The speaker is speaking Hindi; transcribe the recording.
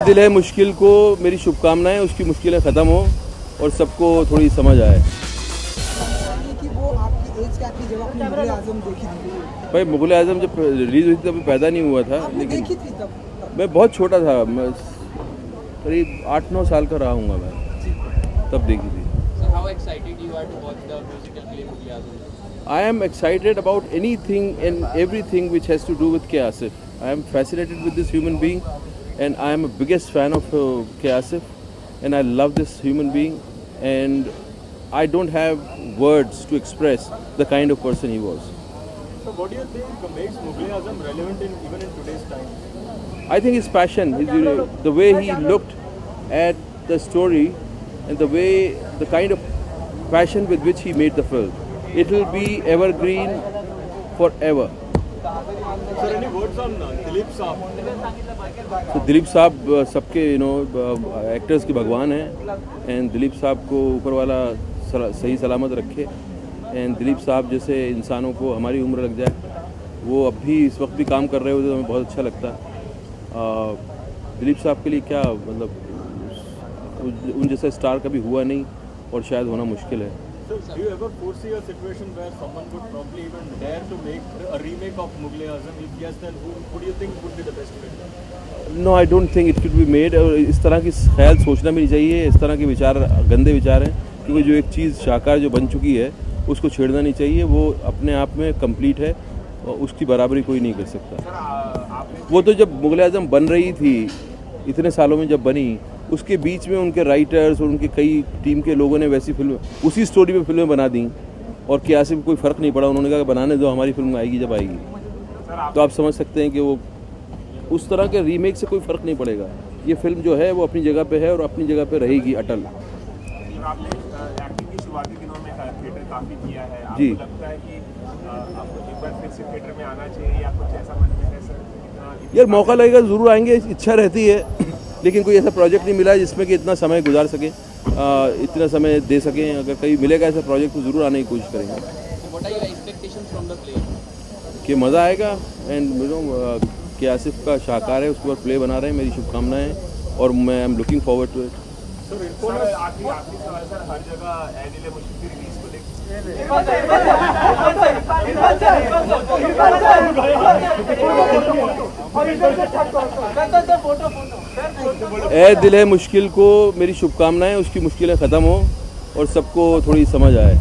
दिल है मुश्किल को मेरी शुभकामनाएं, उसकी मुश्किलें ख़त्म हो और सबको थोड़ी समझ आए। कि वो आपकी एज क्या थी जब आपने मुगल आजम देखी थी? भाई मुगल आजम जब रिलीज़ हुई थी तब पैदा नहीं हुआ था, आपने लेकिन देखी थी तब? मैं बहुत छोटा था, मैं करीब 8-9 साल का रहा हूँगा मैं, तब देखी थी। So how excited you are to watch the musical play Mughal e Azam? I am excited about anything and everything which has to do with K. Asif. I am fascinated with this human being and I am a biggest fan of K. Asif and I love this human being and I don't have words to express the kind of person he was. So what do you think makes Mughal e Azam relevant even in today's time? I think his passion, the way he looked at the story and the kind of passion with which he made the film. It will be evergreen forever. Sir, any words on Dilip Saab? So Dilip साहब सबके एक्टर्स के भगवान हैं एंड दिलीप साहब को ऊपर वाला सही सलामत रखे एंड दिलीप साहब जैसे इंसानों को हमारी उम्र लग जाए, वो अब भी इस वक्त भी काम कर रहे होते तो हमें बहुत अच्छा लगता। दिलीप साहब के लिए क्या मतलब, उन जैसा स्टार कभी हुआ नहीं और शायद होना मुश्किल है। So, do you ever foresee a situation where someone would probably even dare to make a remake of Mughal e Azam? If yes, then who do you think would be the best fit? No, I don't think it could be made. और इस तरह की ख्याल सोचना भी नहीं चाहिए, इस तरह के विचार गंदे विचार हैं, क्योंकि जो एक चीज़ शाहकार जो बन चुकी है उसको छेड़ना नहीं चाहिए। वो अपने आप में कंप्लीट है और उसकी बराबरी कोई नहीं कर सकता। वो तो जब मुग़ल ए आज़म बन रही थी, इतने सालों में जब बनी, उसके बीच में उनके राइटर्स और उनके कई टीम के लोगों ने वैसी फिल्म उसी स्टोरी पे फिल्में बना दी और के आसिफ को कोई फ़र्क नहीं पड़ा। उन्होंने कहा बनाने दो, हमारी फिल्म आएगी जब आएगी। तो आप समझ सकते हैं कि वो उस तरह के रीमेक से कोई फ़र्क नहीं पड़ेगा। ये फिल्म जो है वो अपनी जगह पे है और अपनी जगह पे रहेगी अटल। आपने एक्टिंग की शुरुआती दिनों में थिएटर काफ़ी किया है, जी। आपको लगता है कि आपको एक बार फिर से थिएटर में आना चाहिए या कुछ ऐसा मन में है सर? यार मौका लगेगा ज़रूर आएंगे, इच्छा रहती है, लेकिन कोई ऐसा प्रोजेक्ट नहीं मिला है जिसमें कि इतना समय गुजार सकें, इतना समय दे सकें। अगर कहीं मिलेगा ऐसा प्रोजेक्ट तो ज़रूर आने की कोशिश करेंगे। So what are your expectations from the play? कि मज़ा आएगा एंड के आसिफ का शाहकार है, उसके ऊपर प्ले बना रहे हैं। मेरी शुभकामनाएं और मैं I am looking forward to it. Sir आखिरी सवाल सर, हर जगह ए दिल है मुश्किल की रिलीज को लेकर ए दिल है मुश्किल को मेरी शुभकामनाएं, उसकी मुश्किलें ख़त्म हो और सबको थोड़ी समझ आए।